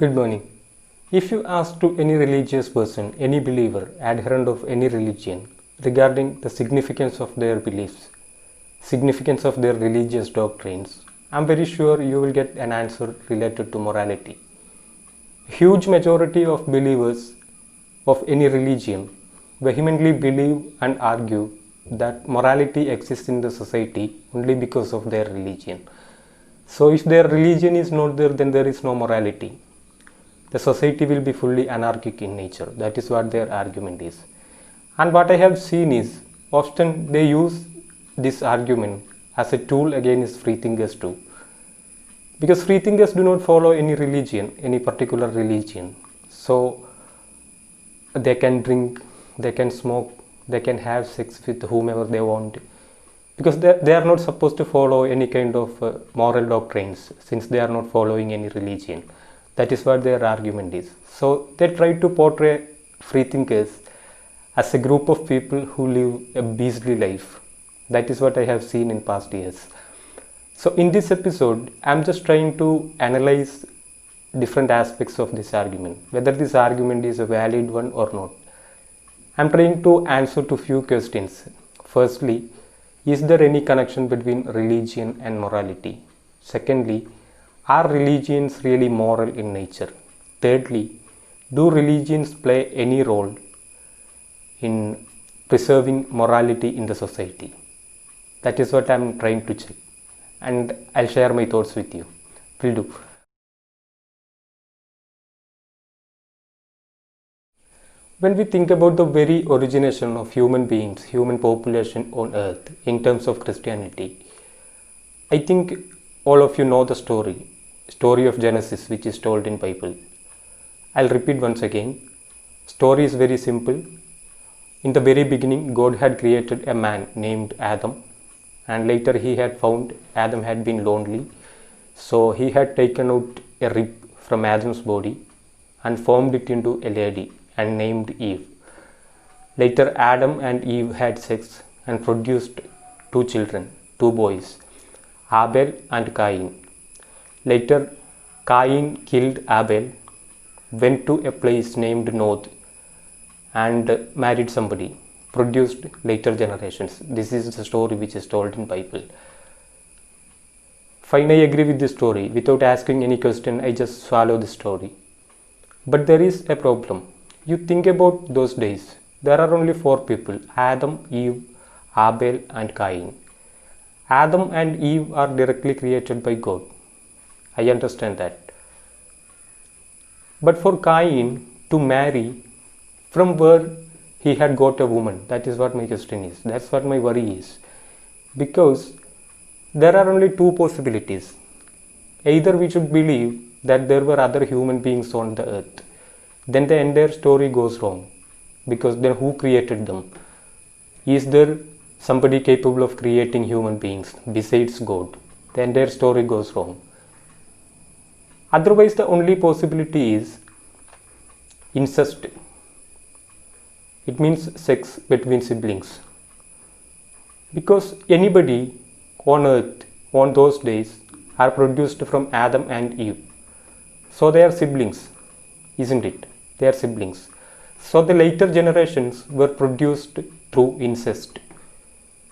Good morning. If you ask to any religious person, any believer, adherent of any religion, regarding the significance of their beliefs, significance of their religious doctrines, I'm very sure you will get an answer related to morality. A huge majority of believers of any religion vehemently believe and argue that morality exists in the society only because of their religion. So if their religion is not there, then there is no morality. The society will be fully anarchic in nature. That is what their argument is. And what I have seen is often they use this argument as a tool against freethinkers too. Because freethinkers do not follow any religion, any particular religion. So they can drink, they can smoke, they can have sex with whomever they want. Because they are not supposed to follow any kind of moral doctrines since they are not following any religion. That is what their argument is. So they try to portray freethinkers as a group of people who live a beastly life. That is what I have seen in past years. So in this episode, I am just trying to analyze different aspects of this argument, whether this argument is a valid one or not. I am trying to answer to few questions. Firstly, is there any connection between religion and morality? Secondly, are religions really moral in nature? Thirdly, do religions play any role in preserving morality in the society? That is what I am trying to check, and I'll share my thoughts with you. Will do. When we think about the very origination of human beings, human population on earth in terms of Christianity, I think all of you know the story of Genesis, which is told in Bible. I'll repeat once again. Story is very simple. In the very beginning, God had created a man named Adam, and later he had found Adam had been lonely. So he had taken out a rib from Adam's body and formed it into a lady and named Eve. Later Adam and Eve had sex and produced two children, two boys, Abel and Cain. Later Cain killed Abel, went to a place named Nod and married somebody, produced later generations. This is the story which is told in Bible. Fine, I agree with this story. Without asking any question, I just swallow the story. But there is a problem. You think about those days. There are only four people: Adam, Eve, Abel and Cain. Adam and Eve are directly created by God. I understand that. But for Cain to marry, from where he had got a woman? That is what my question is. That's what my worry is. Because there are only two possibilities. Either we should believe that there were other human beings on the earth. Then the entire story goes wrong. Because then who created them? Is there somebody capable of creating human beings besides God? The entire story goes wrong. Otherwise, the only possibility is incest. It means sex between siblings. Because anybody on earth on those days are produced from Adam and Eve. So they are siblings, isn't it? They are siblings. So the later generations were produced through incest.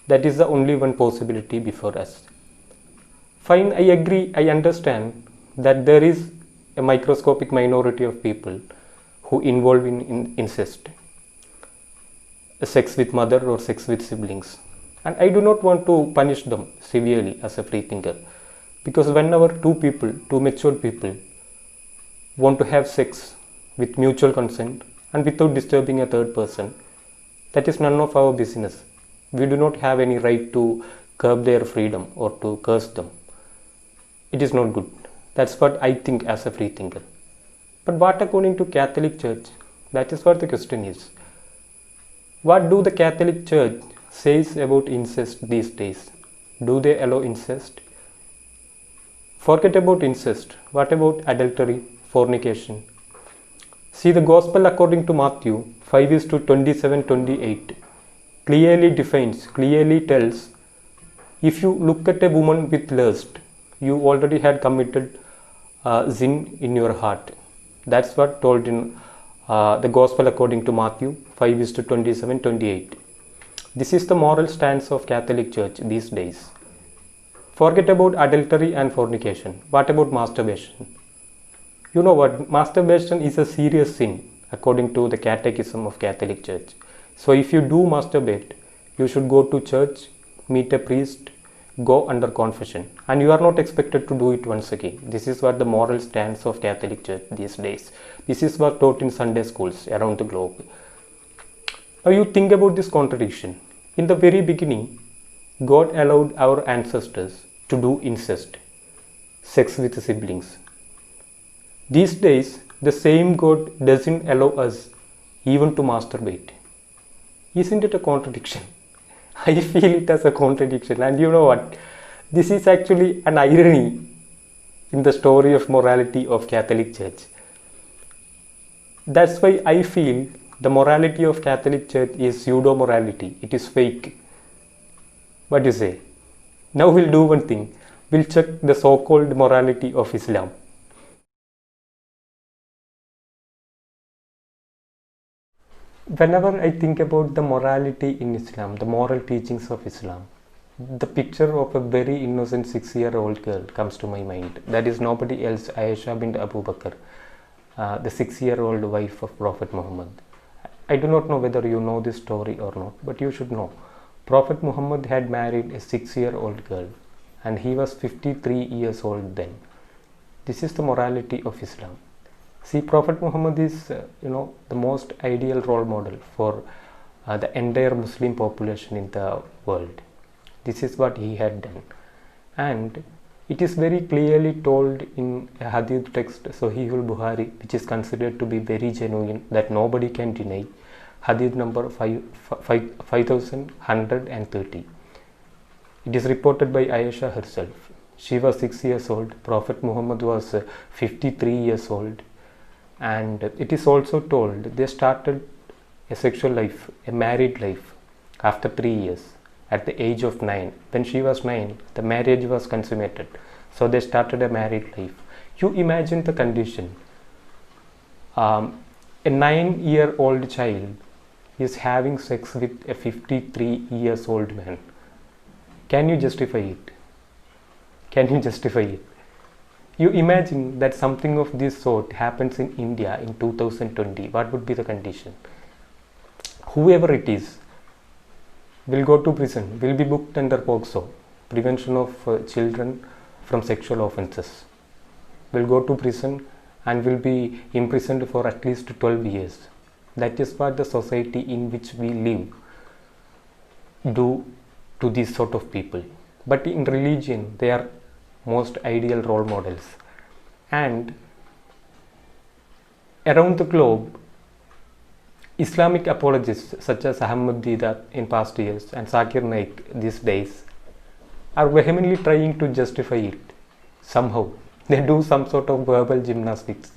That is the only one possibility before us. Fine, I agree, I understand that there is a microscopic minority of people who involve in incest, sex with mother or sex with siblings. And I do not want to punish them severely as a freethinker. Because whenever two matured people want to have sex with mutual consent and without disturbing a third person, that is none of our business. We do not have any right to curb their freedom or to curse them. It is not good. That's what I think as a freethinker. But what according to Catholic Church? That is what the question is. What do the Catholic Church says about incest these days? Do they allow incest? Forget about incest. What about adultery, fornication? See, the Gospel according to Matthew 5:27-28 clearly tells, if you look at a woman with lust, you already had committed sin in your heart. That's what told in the Gospel according to Matthew 5:27, 28. This is the moral stance of Catholic Church these days. Forget about adultery and fornication. What about masturbation? You know what? Masturbation is a serious sin according to the Catechism of Catholic Church. So if you do masturbate, you should go to church, meet a priest, go under confession, and you are not expected to do it once again. This is what the moral stance of Catholic Church these days. This is what taught in Sunday schools around the globe. Now you think about this contradiction. In the very beginning, God allowed our ancestors to do incest, sex with siblings. These days, the same God doesn't allow us even to masturbate. Isn't it a contradiction? I feel it as a contradiction. And you know what? This is actually an irony in the story of morality of Catholic Church. That's why I feel the morality of Catholic Church is pseudo-morality. It is fake. What do you say? Now we'll do one thing. We'll check the so-called morality of Islam. Whenever I think about the morality in Islam, the moral teachings of Islam, the picture of a very innocent 6-year-old girl comes to my mind. That is nobody else, Aisha bint Abu Bakr, the 6-year-old wife of Prophet Muhammad. I do not know whether you know this story or not, but you should know. Prophet Muhammad had married a 6-year-old girl and he was 53 years old then. This is the morality of Islam. See, Prophet Muhammad is, the most ideal role model for the entire Muslim population in the world. This is what he had done. And it is very clearly told in a hadith text, Sahih al-Bukhari, which is considered to be very genuine, that nobody can deny. Hadith number 5130. It is reported by Aisha herself. She was 6 years old. Prophet Muhammad was 53 years old. And it is also told they started a sexual life, a married life, after 3 years, at the age of 9. When she was 9, the marriage was consummated. So they started a married life. You imagine the condition. A 9-year-old child is having sex with a 53 years old man. Can you justify it? Can you justify it? You imagine that something of this sort happens in India in 2020. What would be the condition? Whoever it is will go to prison, will be booked under POCSO, Prevention of Children from Sexual Offences. Will go to prison and will be imprisoned for at least 12 years. That is what the society in which we live do to these sort of people. But in religion, they are most ideal role models. And around the globe, Islamic apologists such as Ahmad Deedat in past years and Zakir Naik these days are vehemently trying to justify it somehow. They do some sort of verbal gymnastics.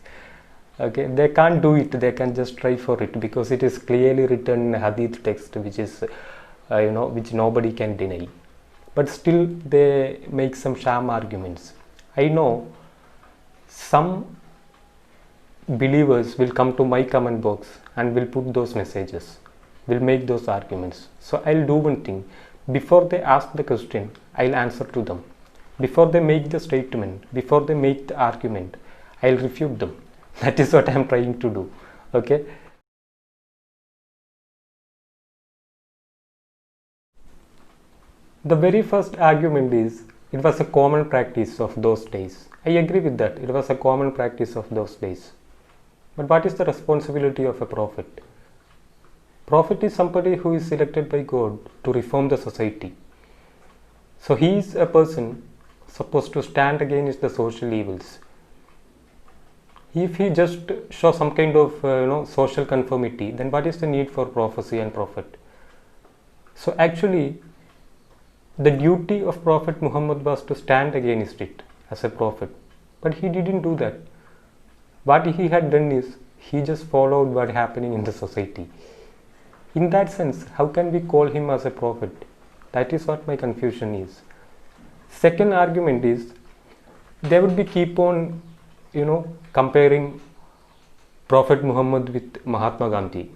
Okay, they can't do it, they can just try for it because it is clearly written in a hadith text which is which nobody can deny. But still they make some sham arguments. I know some believers will come to my comment box and will put those messages, will make those arguments. So I'll do one thing. Before they ask the question, I'll answer to them. Before they make the statement, before they make the argument, I'll refute them. That is what I'm trying to do. Okay. The very first argument is, it was a common practice of those days. I agree with that. It was a common practice of those days. But what is the responsibility of a prophet? Prophet is somebody who is selected by God to reform the society. So he is a person supposed to stand against the social evils. If he just shows some kind of social conformity, then what is the need for prophecy and prophet? So actually, the duty of Prophet Muhammad was to stand against it as a prophet. But he didn't do that. What he had done is, he just followed what happening in the society. In that sense, how can we call him as a prophet? That is what my confusion is. Second argument is, they would be keep on, comparing Prophet Muhammad with Mahatma Gandhi,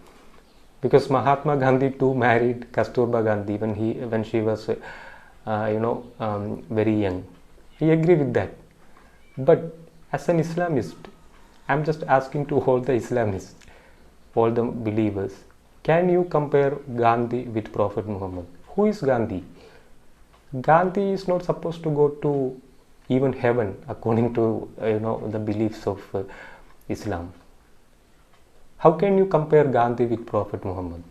because Mahatma Gandhi too married Kasturba Gandhi when she was very young. I agree with that. But as an Islamist, I'm just asking to all the Islamists, all the believers, can you compare Gandhi with Prophet Muhammad? Who is Gandhi? Gandhi is not supposed to go to even heaven according to the beliefs of Islam. How can you compare Gandhi with Prophet Muhammad?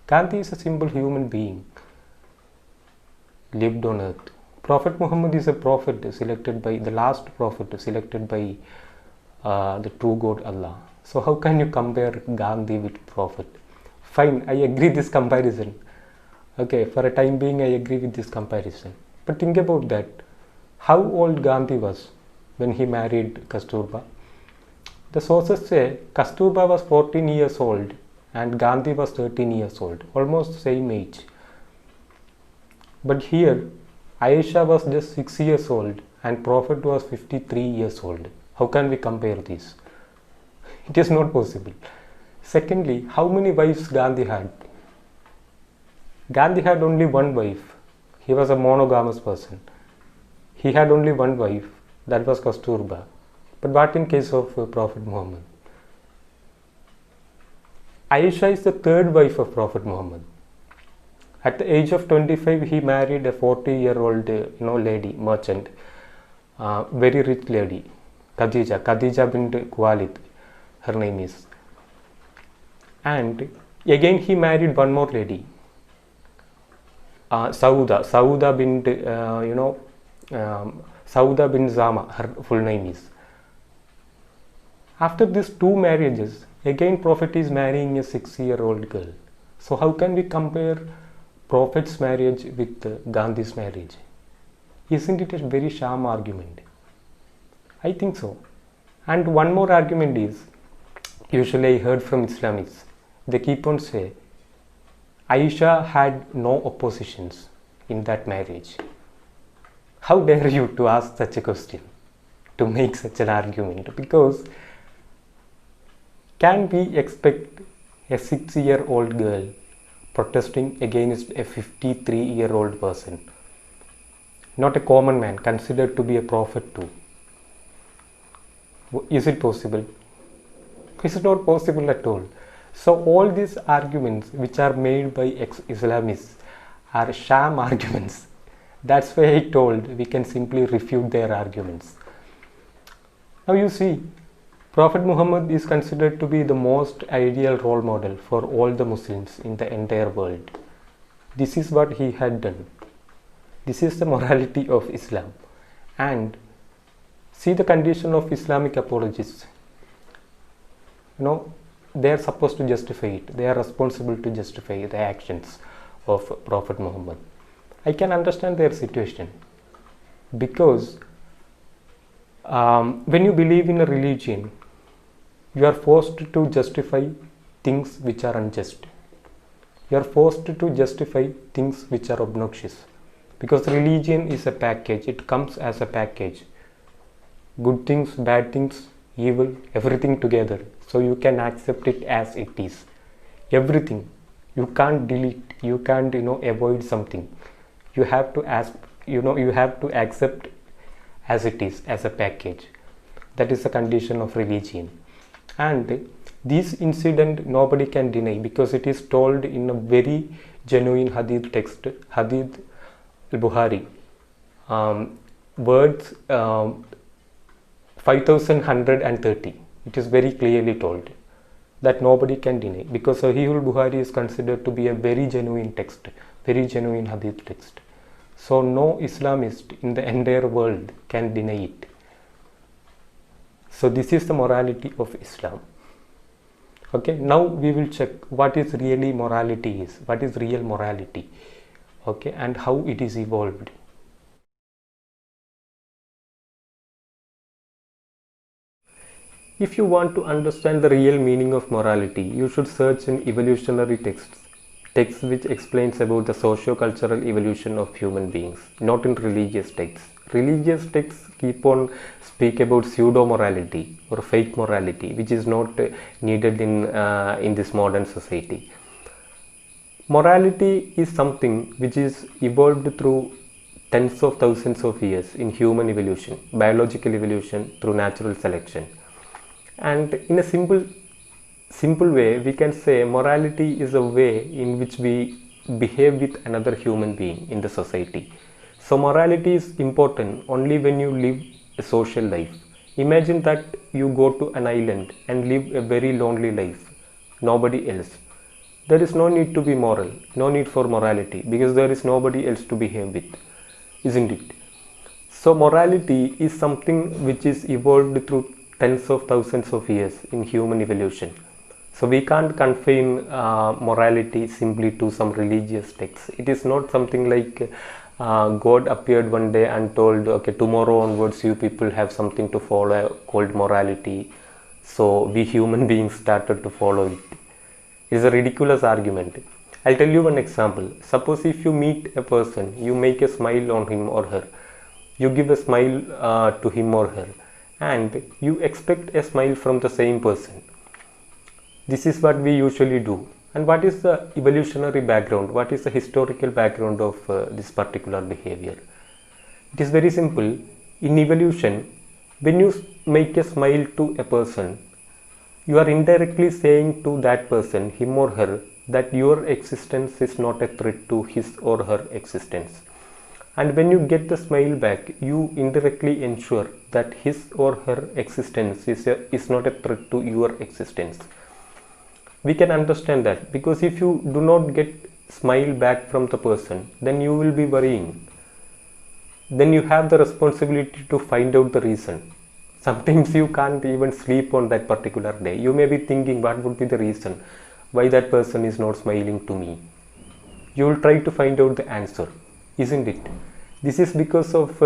Gandhi is a simple human being, lived on earth. Prophet Muhammad is a prophet selected by the last prophet selected by the true God Allah. So how can you compare Gandhi with prophet? Fine, I agree this comparison. Okay, for a time being I agree with this comparison. But think about that. How old Gandhi was when he married Kasturba? The sources say Kasturba was 14 years old and Gandhi was 13 years old, almost same age. But here Aisha was just 6 years old and Prophet was 53 years old. How can we compare this? It is not possible. Secondly, how many wives Gandhi had? Gandhi had only one wife. He was a monogamous person. He had only one wife, that was Kasturba. But what in case of Prophet Muhammad? Aisha is the third wife of Prophet Muhammad. At the age of 25, he married a 40-year-old lady, merchant, very rich lady, Khadija bint Khuwailid, her name is. And again he married one more lady, Sauda bint, Sauda bin Zama, her full name is. After these two marriages, again Prophet is marrying a 6-year-old girl. So how can we compare Prophet's marriage with Gandhi's marriage? Isn't it a very sham argument? I think so. And one more argument is, usually I heard from Islamists, they keep on saying, Aisha had no oppositions in that marriage. How dare you to ask such a question, to make such an argument? Because can we expect a 6-year-old girl protesting against a 53-year-old person? Not a common man, considered to be a prophet too. Is it possible? It's not possible at all. So all these arguments which are made by Islamists are sham arguments. That's why I told we can simply refute their arguments. Now you see, Prophet Muhammad is considered to be the most ideal role model for all the Muslims in the entire world. This is what he had done. This is the morality of Islam. And see the condition of Islamic apologists. They are supposed to justify it. They are responsible to justify the actions of Prophet Muhammad. I can understand their situation, because when you believe in a religion, you are forced to justify things which are unjust. You are forced to justify things which are obnoxious, because religion is a package. It comes as a package. Good things, bad things, evil, everything together. So you can accept it as it is. Everything. You can't delete. You can't avoid something. You have to you have to accept as it is, as a package. That is the condition of religion. And this incident nobody can deny, because it is told in a very genuine hadith text, Hadith al-Bukhari, words 5130. It is very clearly told that nobody can deny, because Sahih al-Bukhari is considered to be a very genuine text, very genuine hadith text. So no Islamist in the entire world can deny it. So this is the morality of Islam. Okay, now we will check what is really morality is, what is real morality, okay, and how it is evolved. If you want to understand the real meaning of morality, you should search in evolutionary texts which explains about the socio-cultural evolution of human beings, not in religious texts. Religious texts keep on speak about pseudo morality or fake morality, which is not needed in this modern society. Morality is something which is evolved through tens of thousands of years in human evolution, biological evolution through natural selection. And in a simple way, we can say morality is a way in which we behave with another human being in the society. So morality is important only when you live a social life. Imagine that you go to an island and live a very lonely life, nobody else. There is no need to be moral, no need for morality, because there is nobody else to behave with, isn't it? So morality is something which is evolved through tens of thousands of years in human evolution. So we can't confine morality simply to some religious texts. It is not something like God appeared one day and told, okay, tomorrow onwards you people have something to follow called morality. So we human beings started to follow it. It is a ridiculous argument. I'll tell you one example. Suppose if you meet a person, you make a smile on him or her. You give a smile to him or her, and you expect a smile from the same person. This is what we usually do. And what is the evolutionary background? What is the historical background of this particular behavior? It is very simple. In evolution, when you make a smile to a person, you are indirectly saying to that person, him or her, that your existence is not a threat to his or her existence. And when you get the smile back, you indirectly ensure that his or her existence is not a threat to your existence. We can understand that, because if you do not get smile back from the person, then you will be worrying. Then you have the responsibility to find out the reason. Sometimes you can't even sleep on that particular day. You may be thinking, what would be the reason why that person is not smiling to me? You will try to find out the answer, isn't it? This is because of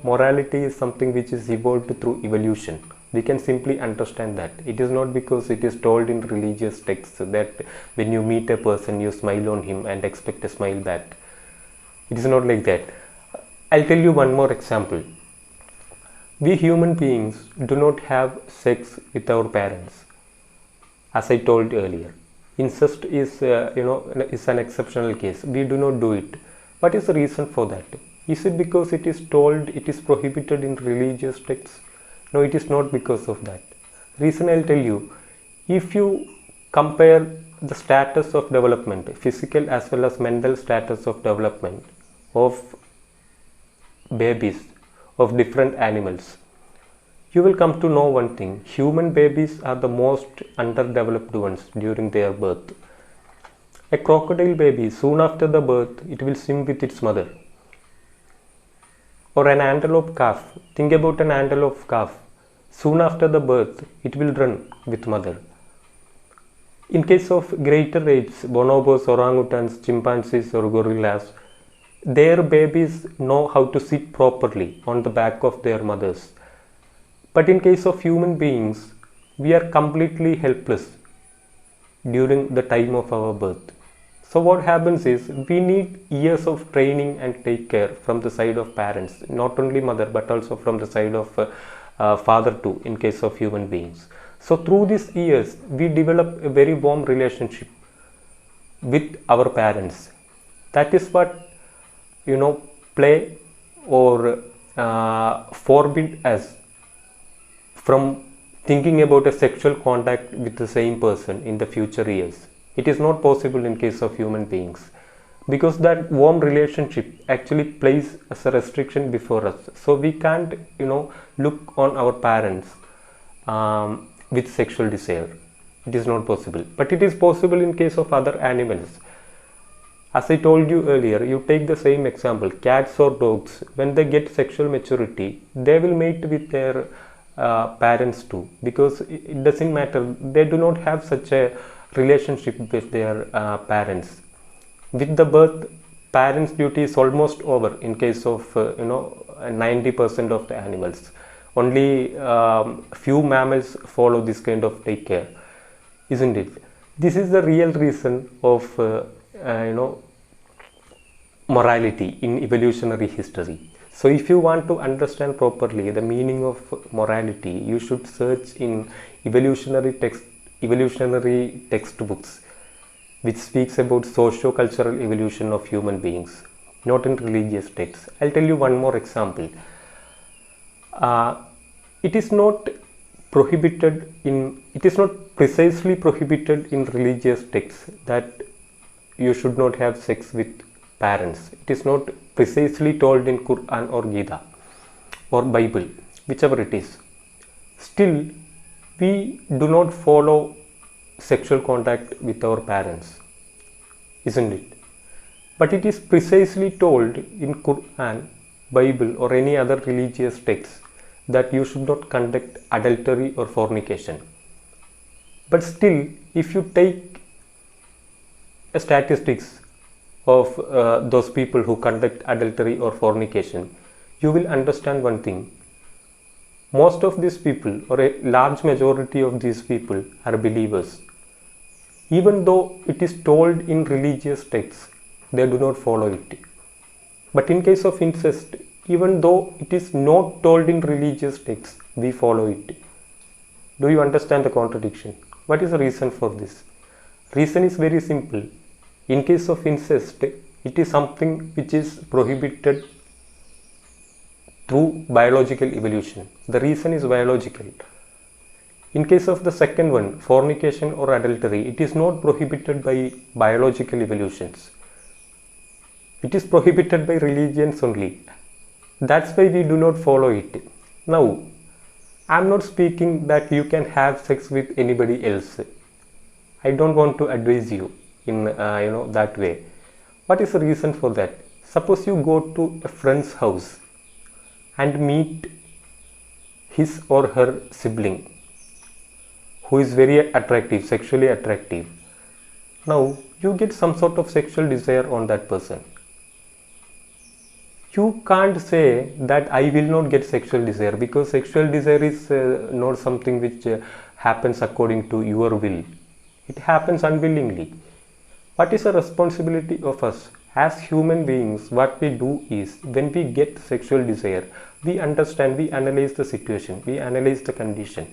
morality is something which is evolved through evolution. We can simply understand that. It is not because it is told in religious texts that when you meet a person you smile on him and expect a smile back. It is not like that. I'll tell you one more example. We human beings do not have sex with our parents, as I told earlier. Incest is an exceptional case. We do not do it. What is the reason for that? Is it because it is told it is prohibited in religious texts? No, it is not because of that. Reason I'll tell you. If you compare the status of development, physical as well as mental status of development of babies of different animals, you will come to know one thing. Human babies are the most underdeveloped ones during their birth. A crocodile baby, soon after the birth, it will swim with its mother. Or an antelope calf. Think about an antelope calf. Soon after the birth, it will run with mother. In case of greater apes, bonobos, orangutans, chimpanzees or gorillas, their babies know how to sit properly on the back of their mothers. But in case of human beings, we are completely helpless during the time of our birth. So what happens is, we need years of training and take care from the side of parents, not only mother but also from the side of father too, in case of human beings. So through these years, we develop a very warm relationship with our parents. That is what play or forbid us from thinking about a sexual contact with the same person in the future years. It is not possible in case of human beings, because that warm relationship actually plays as a restriction before us. So we can't look on our parents with sexual desire. It is not possible. But it is possible in case of other animals. As I told you earlier, you take the same example, cats or dogs, when they get sexual maturity, they will mate with their parents too, because it doesn't matter. They do not have such a relationship with their parents. With the birth, parents' duty is almost over in case of 90% of the animals. Only few mammals follow this kind of take care, isn't it? This is the real reason of morality in evolutionary history. So if you want to understand properly the meaning of morality, you should search in evolutionary textbooks which speaks about socio-cultural evolution of human beings, not in religious texts. I'll tell you one more example. It is not precisely prohibited in religious texts that you should not have sex with parents. It is not precisely told in Quran or Gita or Bible, whichever it is. Still, we do not follow sexual contact with our parents, isn't it? But it is precisely told in Quran, Bible or any other religious text that you should not conduct adultery or fornication. But still, if you take a statistics of those people who conduct adultery or fornication, you will understand one thing. Most of these people, or a large majority of these people, are believers. Even though it is told in religious texts, they do not follow it. But in case of incest, even though it is not told in religious texts, we follow it. Do you understand the contradiction? What is the reason for this? Reason is very simple. In case of incest, it is something which is prohibited through biological evolution. The reason is biological. In case of the second one, fornication or adultery, it is not prohibited by biological evolutions. It is prohibited by religions only. That's why we do not follow it. Now, I'm not speaking that you can have sex with anybody else. I don't want to advise you in that way. What is the reason for that? Suppose you go to a friend's house and meet his or her sibling who is very attractive, sexually attractive. Now you get some sort of sexual desire on that person. You can't say that I will not get sexual desire, because sexual desire is not something which happens according to your will. It happens unwillingly. What is the responsibility of us as human beings? What we do is, when we get sexual desire, we understand, we analyze the situation, we analyze the condition.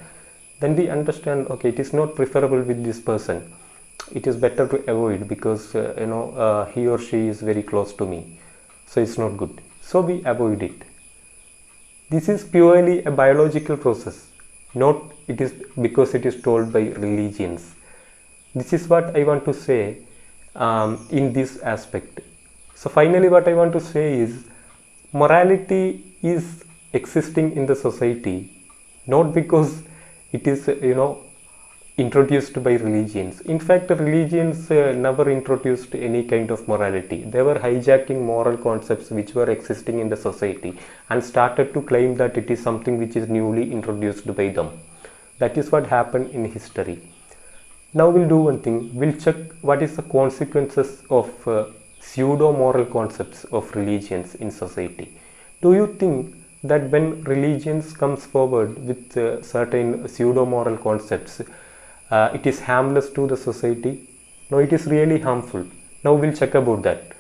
Then we understand, okay, it is not preferable with this person. It is better to avoid because he or she is very close to me. So it's not good. So we avoid it. This is purely a biological process, not it is because it is told by religions. This is what I want to say in this aspect. So finally what I want to say is, morality is existing in the society not because it is introduced by religions. In fact, religions never introduced any kind of morality. They were hijacking moral concepts which were existing in the society and started to claim that it is something which is newly introduced by them. That is what happened in history. Now we'll do one thing. We'll check what is the consequences of pseudo-moral concepts of religions in society. Do you think that when religions comes forward with certain pseudo-moral concepts, it is harmless to the society? No, it is really harmful. Now we'll check about that.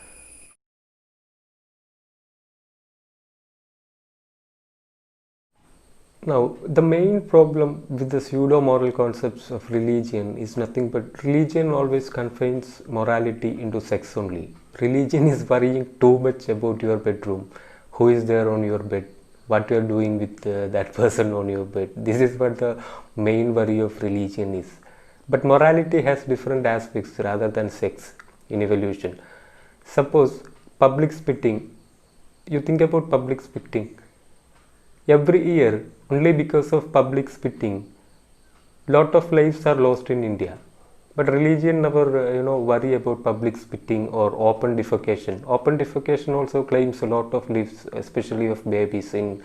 Now, the main problem with the pseudo-moral concepts of religion is nothing but religion always confines morality into sex only. Religion is worrying too much about your bedroom, who is there on your bed, what you are doing with that person on your bed. This is what the main worry of religion is. But morality has different aspects rather than sex in evolution. Suppose public spitting. You think about public spitting. Every year, only because of public spitting, lot of lives are lost in India. But religion never worry about public spitting or open defecation. Open defecation also claims a lot of lives, especially of babies in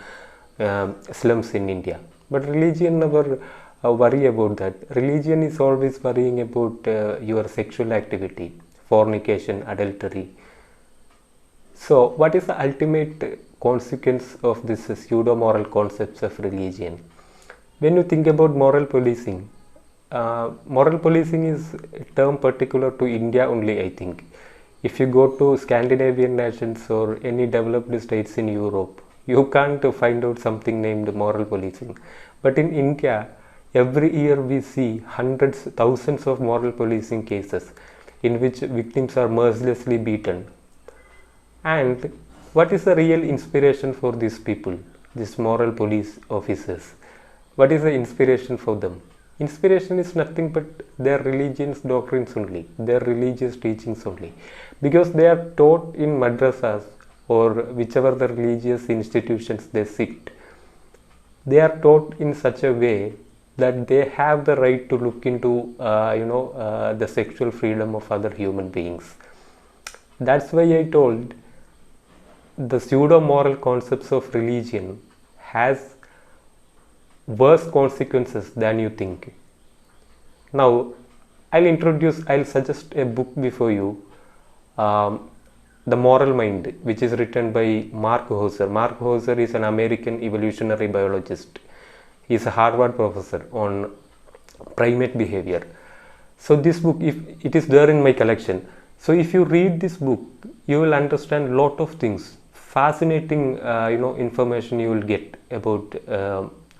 slums in India. But religion never worry about that. Religion is always worrying about your sexual activity, fornication, adultery. So what is the ultimate consequence of this pseudo-moral concepts of religion? When you think about moral policing is a term particular to India only, I think. If you go to Scandinavian nations or any developed states in Europe, you can't find out something named moral policing. But in India, every year we see hundreds, thousands of moral policing cases in which victims are mercilessly beaten. And what is the real inspiration for these people, these moral police officers? What is the inspiration for them? Inspiration is nothing but their religious doctrines only, their religious teachings only. Because they are taught in madrasas or whichever the religious institutions they sit, they are taught in such a way that they have the right to look into the sexual freedom of other human beings. That's why I told the pseudo moral concepts of religion has worse consequences than you think. Now I'll suggest a book before you, The Moral Mind, which is written by Mark Hauser. Mark Hauser is an American evolutionary biologist. He is a Harvard professor on primate behavior. So this book, if it is there in my collection, so if you read this book, you will understand a lot of things, fascinating information you will get about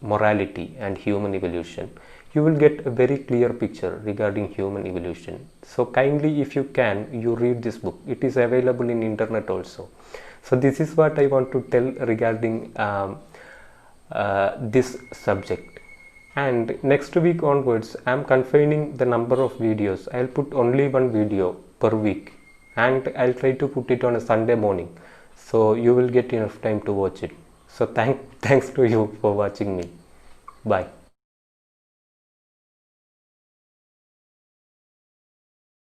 morality and human evolution. You will get a very clear picture regarding human evolution. So kindly, if you can, you read this book. It is available in internet also. So this is what I want to tell regarding this subject. And next week onwards, I am confining the number of videos. I'll put only one video per week, and I'll try to put it on a Sunday morning, so you will get enough time to watch it. So thanks to you for watching me. Bye.